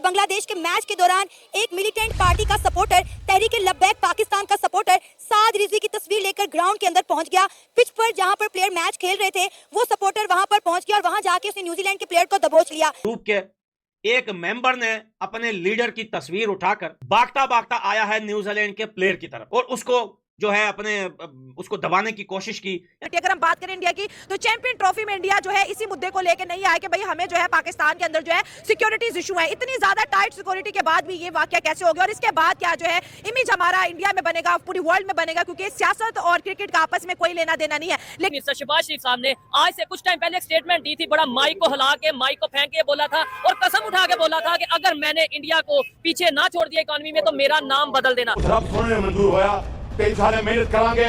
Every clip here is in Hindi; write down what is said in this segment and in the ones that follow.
बांग्लादेश के मैच के दौरान एक मिलिटेंट पार्टी का सपोर्टर तहरीक लब्बैक पाकिस्तान का सपोर्टर साद रिजवी की तस्वीर लेकर ग्राउंड के अंदर पहुंच गया। पिच पर जहां पर प्लेयर मैच खेल रहे थे वो सपोर्टर वहां पर पहुंच गया और वहां जाके उसने न्यूजीलैंड के प्लेयर को दबोच लिया। ग्रुप के एक मेंबर ने अपने लीडर की तस्वीर उठाकर भागता भागता आया है न्यूजीलैंड के प्लेयर की तरफ और उसको जो है अपने उसको दबाने की कोशिश की। अगर हम बात करें इंडिया की तो चैंपियन ट्रॉफी में इंडिया जो है इसी मुद्दे को लेकर नहीं आया कि भाई हमें जो है पाकिस्तान के अंदर जो है सिक्योरिटीज इशू है। इतनी ज्यादा टाइट सिक्योरिटी के बाद भी ये वाकया कैसे हो गया और इसके बाद क्या जो है इमेज हमारा इंडिया में बनेगा, पूरी वर्ल्ड में बनेगा, क्योंकि सियासत और क्रिकेट का आपस में कोई लेना देना नहीं है। लेकिन शहबाज शरीफ साहब ने आज से कुछ टाइम पहले एक स्टेटमेंट दी थी, बड़ा माइक को हिला के माइक को फेंक के बोला था और कसम उठा के बोला था कि अगर मैंने इंडिया को पीछे ना छोड़ दिया इकोनॉमी में तो मेरा नाम बदल देना। मंजूर होया सारे मेहनत करांगे,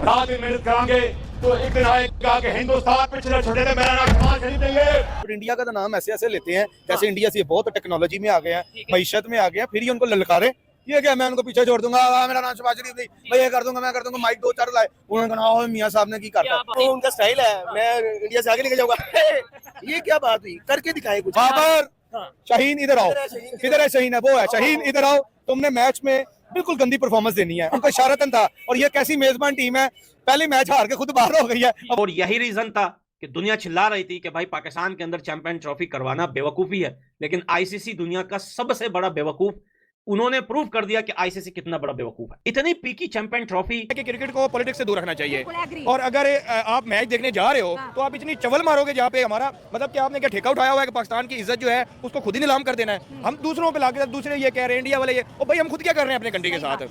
रात दिन मेहनत करांगे तो एक दिन आएगा कि हिंदुस्तान पिछले छोटे थे मेरा नाम शहबाज शरीफ नहीं है। और इंडिया का तो नाम ऐसे ऐसे लेते हैं जैसे इंडिया से बहुत टेक्नोलॉजी में आ गया है, मईशत में आ गया, फिर ही उनको ललकारे ये क्या मैं उनको पीछे छोड़ दूंगा, मेरा नाम शहबाज शरीफ नहीं, मैं ये कर दूंगा, मैं कर दूंगा, माइक दो चार लाए, उन्होंने कहा मियां साहब ने की करता तो उनका स्टाइल है, मैं इंडिया से आगे लेके जाऊंगा। ये क्या बात हुई, करके दिखाए कुछ। बाबर शाहीन इधर आओ, किधर है शाहीन है, वो है शाहीन इधर आओ, तुमने मैच में बिल्कुल गंदी परफॉर्मेंस देनी है। उनका इशारतन था और ये कैसी मेजबान टीम है, पहले मैच हार के खुद बाहर हो गई है। और यही रीजन था कि दुनिया चिल्ला रही थी कि भाई पाकिस्तान के अंदर चैंपियन ट्रॉफी करवाना बेवकूफी है, लेकिन आईसीसी दुनिया का सबसे बड़ा बेवकूफ, उन्होंने प्रूव कर दिया कि आईसीसी कितना बड़ा बेवकूफ है। इतनी पीकी चैंपियन ट्रॉफी कि क्रिकेट को पॉलिटिक्स से दूर रखना चाहिए और अगर आप मैच देखने जा रहे हो तो आप इतनी चवल मारोगे जहाँ पे हमारा मतलब कि आपने क्या ठेका उठाया हुआ है कि पाकिस्तान की इज्जत जो है उसको खुद ही नीलाम कर देना है। हम दूसरों पे लाके दूसरे ये कह रहे हैं इंडिया वाले ये, और भाई हम खुद क्या कर रहे हैं अपने कंट्री के साथ।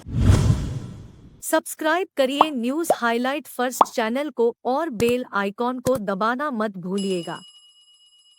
सब्सक्राइब करिए न्यूज़ हाईलाइट फर्स्ट चैनल को और बेल आइकॉन को दबाना मत भूलिएगा।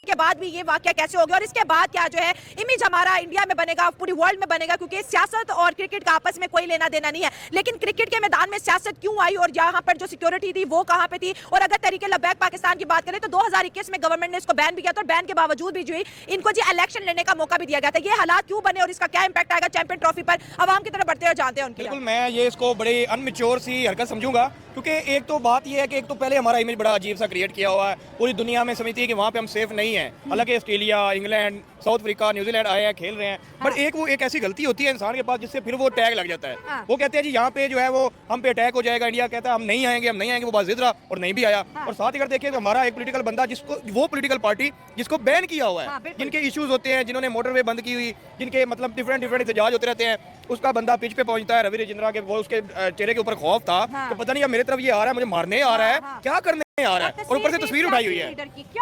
के बाद भी ये वाकया कैसे हो गया और इसके बाद क्या जो है इमेज हमारा इंडिया में बनेगा, पूरी वर्ल्ड में बनेगा, क्योंकि सियासत और क्रिकेट का आपस में कोई लेना देना नहीं है। लेकिन क्रिकेट के मैदान में सियासत क्यों आई और यहाँ पर जो सिक्योरिटी थी वो कहाँ पे थी। और अगर तहरीक लब्बैक पाकिस्तान की बात करें तो 2021 में गवर्नमेंट ने इसको बैन भी किया था और बैन के बावजूद भी जो है इनको जी इलेक्शन लेने का मौका भी दिया गया था। ये हालात क्यों बने और इसका क्या इंपैक्ट आएगा चैंपियन ट्रॉफी पर, आवाम की तरफ बढ़ते हुए जानते हैं उनके। बिल्कुल मैं ये इसको बड़ी अनमेच्योर सी हरकत समझूंगा, क्योंकि एक तो बात ये है कि एक तो पहले हमारा इमेज बड़ा अजीब सा क्रिएट किया हुआ है, पूरी दुनिया में समझती है कि वहाँ पे हम सेफ नहीं है। हालांकि Australia, England, south Africa, New Zealand आए हैं, खेल रहे हैं, बट एक ऐसी गलती होती है इंसान के पास जिससे फिर वो टैग लग जाता है। वो कहते हैं जी यहाँ पे जो है वो हम पे अटैक हो जाएगा, इंडिया कहता है हम नहीं आएंगे, वो बात जिद रहा और नहीं भी आया। और साथ ही अगर देखिए तो हमारा एक पॉलिटिकल बंदा जिसको वो पॉलिटिकल पार्टी जिसको बैन किया हुआ है, जिनके इश्यूज होते हैं, जिन्होंने मोटरवे बंद की हुई, जिनके मतलब डिफरेंट एहतजाज होते रहते हैं, उसका बंदा पिच पे पहुंचता है। रवि रजिंद्रा के वो उसके चेहरे के ऊपर खौफ था तो पता नहीं अब मेरे तरफ ये आ रहा है, मुझे मारने आ रहा है, क्या करने आ रहा है, और ऊपर से तस्वीर उठाई हुई है।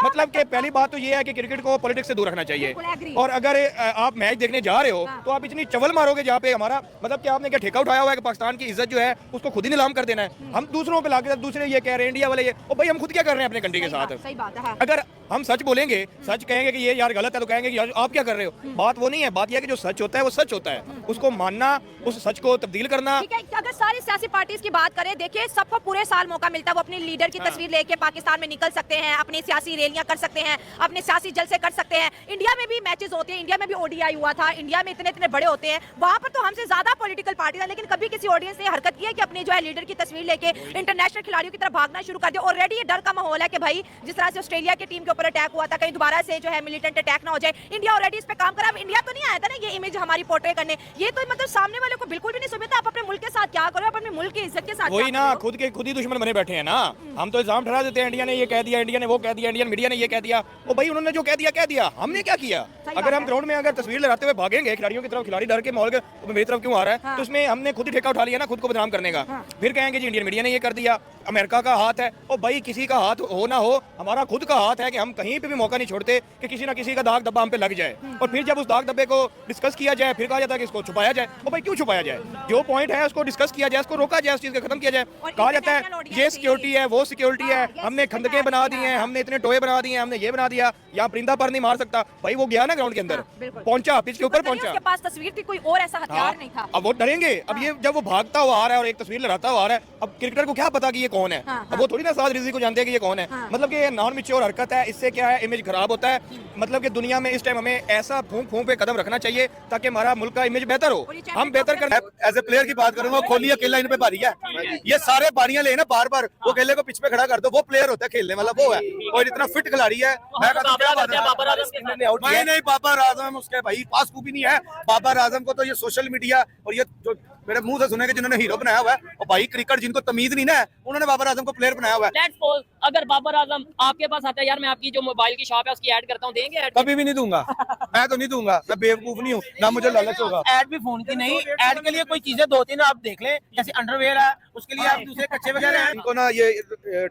मतलब कि पहली बात तो ये है कि क्रिकेट को पॉलिटिक्स से दूर रखना चाहिए और अगर आप मैच देखने जा रहे हो तो आप इतनी चवल मारोगे जहाँ पे हमारा मतलब कि आपने क्या ठेका उठाया हुआ है कि पाकिस्तान की इज्जत जो है उसको खुद ही नीलाम कर देना है। हम दूसरों पे लाके दूसरे ये कह रहे हैं इंडिया वाले ये, और भाई हम खुद क्या कर रहे हैं अपने कंट्री के साथ। अगर हम सच बोलेंगे, सच कहेंगे कि ये यार गलत है तो कहेंगे कि यार आप क्या कर रहे हो। बात वो नहीं है, बात यह है कि जो सच होता है वो सच होता है, उसको मानना, उस सच को तब्दील करना। अगर सारी सियासी पार्टीज की बात करें, देखिए सबको पूरे साल मौका मिलता है, वो अपनी लीडर की तस्वीर लेके पाकिस्तान में निकल सकते हैं, अपनी सियासी रैलियां कर सकते हैं, अपने सियासी जलसे कर सकते हैं। इंडिया में भी मैचेस होते हैं, इंडिया में भी ओडीआई हुआ था, इंडिया में इतने बड़े होते हैं, वहां पर तो हमसे ज्यादा पॉलिटिकल पार्टी था, लेकिन कभी किसी ऑडियंस ने हरकत की है कि अपनी जो है लीडर की तस्वीर लेके इंटरनेशनल खिलाड़ियों की तरफ भागना शुरू कर दिया। ऑलरेडी ये डर का माहौल है कि भाई जिस तरह से ऑस्ट्रेलिया की टीम के ऊपर अटैक हुआ था, कहीं दोबारा से जो है मिलिटेंट अटैक ना हो जाए। इंडिया ऑलरेडी इस पे काम करा, इंडिया तो नहीं आया था ना ये इमेज हमारी पोर्ट्रे करने, ये तो मतलब सामने वाले को बिल्कुल भी नहीं समझता आप अपने मुल्क के साथ क्या करो, आप अपने मुल्क की इज्जत के साथ वही ना, खुद ही दुश्मन बने बैठे हैं ना। हम तो इल्जाम ठहरा देते हैं इंडिया ने ये कह दिया, इंडिया ने वो कह दिया, इंडियन मीडिया ने ये कह दिया, वो भाई उन्होंने जो कह दिया, हमने क्या किया। अगर हम ग्राउंड में अगर तस्वीर लगाते हुए भागेंगे खिलाड़ियों की तरफ, खिलाड़ी डर के माहौल के मेरी तरफ क्यों आ रहा है, तो उसमें हमने खुद ही ठेका उठा लिया ना खुद को बदनाम करने का। फिर कहेंगे जी इंडियन मीडिया ने ये कर दिया, अमेरिका का हाथ है, और भाई किसी का हाथ हो ना हो, हमारा खुद का हाथ है कि हम कहीं पे भी मौका नहीं छोड़ते कि किसी ना किसी का दाग धब्बा हम पे लग जाए। और फिर जब उस दाग धब्बे को डिस्कस किया जाए फिर कहा जाता है कि इसको छुपाया जाए। और भाई क्यों छुपाया जाए, जो पॉइंट है उसको डिस्कस किया जाए, उसको रोका जाए, उस चीज को खत्म किया जाए। कहा जाता है ये सिक्योरिटी है, वो सिक्योरिटी है, हमने खंदकें बना दी हैं, हमने इतने टोए बना दिए हैं, हमने ये बना दिया, यहाँ परिंदा पर नहीं मार सकता। भाई वो गया ना ग्राउंड के अंदर, पहुंचा पिच के ऊपर पहुंचा, उसके पास तस्वीर थी, कोई और ऐसा हथियार नहीं था। अब वो डरेंगे। अब ये जब वो भागता हुआ आ रहा है और एक तस्वीर लगाता हुआ आ रहा है, अब क्रिकेटर को क्या पता कि ये कौन है। अब वो थोड़ी ना साद रिजवी को जानते हैं कि ये कौन है। मतलब कि नॉन मैच्योर हरकत है, इससे क्या है इमेज खराब होता है। मतलब कि दुनिया में इस टाइम हमें ऐसा फूंक पे कदम रखना आना चाहिए ताकि हमारा मुल्क का इमेज बेहतर हो, और ये हम बेहतर कर। एज ए प्लेयर की बात करूंगा, कोहली अकेला इन पे भारी है। ये सारे बारियां ले ना बार बार, वो अकेले को पिच पे खड़ा कर दो, वो प्लेयर होता है खेलने वाला, वो है। और इतना फिट खिलाड़ी है। मैं कहता हूं क्या बात है, नहीं बाबर आजम उसके भाई पास खूबी नहीं है। बाबर आजम को तो ये सोशल मीडिया और ये जो मेरे मुंह से सुने कि जिन्होंने हीरो बनाया हुआ है, और भाई क्रिकेट जिनको तमीज नहीं ना है, उन्होंने बाबर आजम को प्लेयर बनाया हुआ है। लेट्स सपोज अगर बाबर आजम आपके पास आता है, यार मैं आपकी जो मोबाइल की शॉप है उसकी ऐड करता हूँ, देंगे ऐड? कभी भी नहीं दूंगा, मैं तो नहीं दूंगा, मैं बेवकूफ नहीं हूँ, ना मुझे लालच होगा। ऐड भी फोन की नहीं, ऐड के लिए कोई चीजें दो तीन आप देख लें, जैसे अंडरवेयर है, उसके लिए आप दूसरे कच्चे वगैरह हैं। इनको ना ये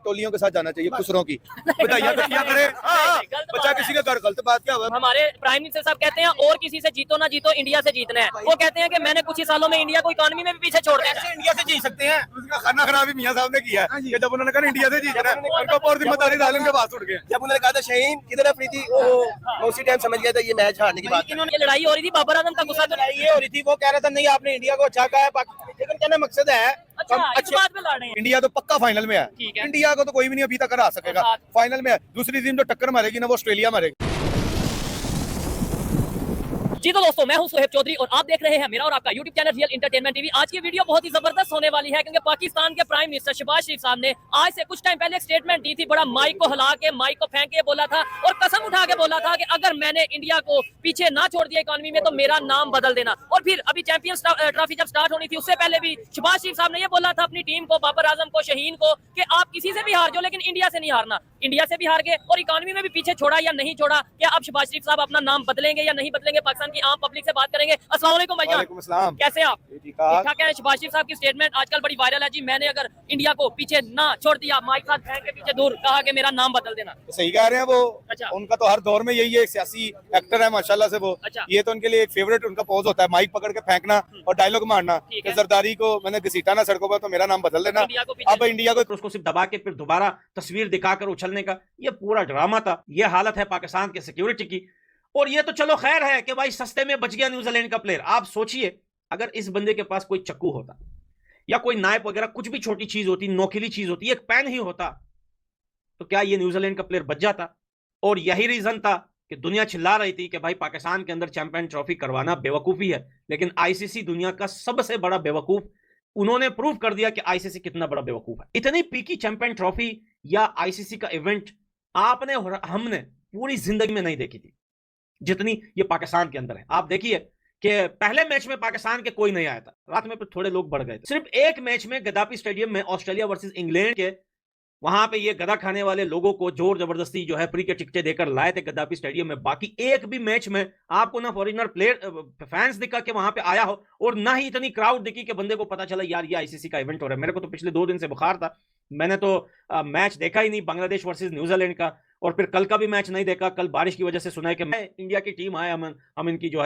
टोलियों के साथ जाना चाहिए, खुसरों की बताइए क्या करे। बच्चा किसी का घर, गलत बात क्या हुआ? हमारे प्राइम मिनिस्टर साहब कहते हैं और किसी से जीतो ना जीतो, इंडिया से जीतना है। वो कहते हैं कि मैंने कुछ ही सालों में इंडिया को इकोनॉमी में भी पीछे छोड़ दिया। कैसे इंडिया से जीत सकते हैं? उसका खाना खराब ही मियां साहब ने किया है कि जब उन्होंने कहा इंडिया से जीतना है, उनको और जिम्मेदारी डाल के बात उठ गए। जब उन्होंने कहा था शाहीन किधर है प्रीति, वो उसी टाइम समझ गया था ये मैच हारने की बात है। इन्होंने लड़ाई हो रही थी, बाबर आजम का गुस्सा तो ये हो रही थी, वो कह रहा था नहीं आपने इंडिया को अच्छा कहा है, लेकिन कहने मकसद है अच्छा इस बात पे लड़ रहे हैं। इंडिया तो पक्का फाइनल में है, ठीक है। इंडिया को तो कोई भी नहीं अभी तक हरा सकेगा, फाइनल में है। दूसरी टीम जो टक्कर मारेगी ना, वो ऑस्ट्रेलिया मारेगी। जी तो दोस्तों, मैं हूं सुहेब चौधरी और आप देख रहे हैं मेरा और आपका YouTube channel real entertainment TV. आज की वीडियो बहुत ही जबरदस्त होने वाली है क्योंकि पाकिस्तान के प्राइम मिनिस्टर शहबाज शरीफ साहब ने आज से कुछ टाइम पहले एक स्टेटमेंट दी थी। बड़ा माइक को हिला के, माइक को फेंक के बोला था और कसम उठा के बोला था कि अगर मैंने इंडिया को पीछे ना छोड़ दिया इकोनॉमी में तो मेरा नाम बदल देना। और फिर अभी चैंपियंस ट्रॉफी जब स्टार्ट होनी थी उससे पहले भी शहबाज शरीफ साहब ने ये बोला था अपनी टीम को, बाबर आजम को, शहीन को, कि आप किसी से भी हार जाओ लेकिन इंडिया से नहीं हारना। इंडिया से भी हार गए और इकोनॉमी में भी पीछे छोड़ा या नहीं छोड़ा। क्या अब शहबाज शरीफ साहब अपना नाम बदलेंगे या नहीं बदलेंगे, पाकिस्तान की आम पब्लिक से बात करेंगे। अस्सलाम वालेकुम भाईजान, वालेकुम अस्सलाम। कैसे हैं आप? ठीक ठाक है। शहबाज शरीफ साहब की स्टेटमेंट आजकल बड़ी वायरल है जी, मैंने अगर इंडिया को पीछे ना छोड़ दिया, माइक साथ फेंक के पीछे दूर, कहा कि मेरा नाम बदल देना। सही कह रहे हैं वो। अच्छा। उनका तो हर दौर में यही है, एक सियासी एक्टर है माशाल्लाह से वो। अच्छा। ये तो उनके लिए एक फेवरेट उनका पोज होता है, माइक पकड़ के फेंकना और डायलॉग मारना ठीक कि है। जरदारी को मैंने घसीटा ना सड़कों पर तो मेरा नाम बदल देना। इंडिया को पीछे अब इंडिया को उसको सिर्फ दबा के फिर दोबारा तस्वीर दिखाकर उछलने का ये पूरा ड्रामा था। ये हालत है पाकिस्तान के सिक्योरिटी की। और ये तो चलो खैर है कि भाई सस्ते में बच गया न्यूजीलैंड का प्लेयर। आप सोचिए अगर इस बंदे के पास कोई चक्कू होता या कोई नाइफ वगैरह कुछ भी छोटी चीज होती, नोकीली चीज होती, एक पेन ही होता, तो क्या ये न्यूजीलैंड का प्लेयर बच जाता? और यही रीजन था कि दुनिया चिल्ला रही थी कि भाई पाकिस्तान के अंदर चैंपियन ट्रॉफी करवाना बेवकूफी है। लेकिन आईसीसी दुनिया का सबसे बड़ा बेवकूफ, उन्होंने प्रूव कर दिया कि आईसीसी कितना बड़ा बेवकूफ है। इतनी पीकी चैंपियन ट्रॉफी या आईसीसी का इवेंट आपने और हमने पूरी जिंदगी में नहीं देखी थी जितनी ये पाकिस्तान के अंदर है। आप देखिए कि पहले मैच में पाकिस्तान के कोई नहीं आया था, रात में थोड़े लोग बढ़ गए थे। सिर्फ एक मैच में गद्दाफी स्टेडियम में ऑस्ट्रेलिया वर्सेस इंग्लैंड के, वहां पे ये गदा खाने वाले लोगों को जोर जबरदस्ती जो है फ्री के टिकटें देकर लाए थे गद्दाफी स्टेडियम में। बाकी एक भी मैच में आपको ना फॉरेनर प्लेयर फैंस दिखा के वहां पे आया हो और ना ही इतनी क्राउड दिखी कि बंदे को पता चला यार ये आईसीसी का इवेंट हो रहा है। मेरे को तो पिछले 2 दिन से बुखार था, मैंने तो मैच देखा ही नहीं बांग्लादेश वर्सेस न्यूजीलैंड का, और फिर कल का भी मैच नहीं देखा। कल बारिश की वजह से सुना है कि मैं इंडिया की टीम आए, हम इनकी जो है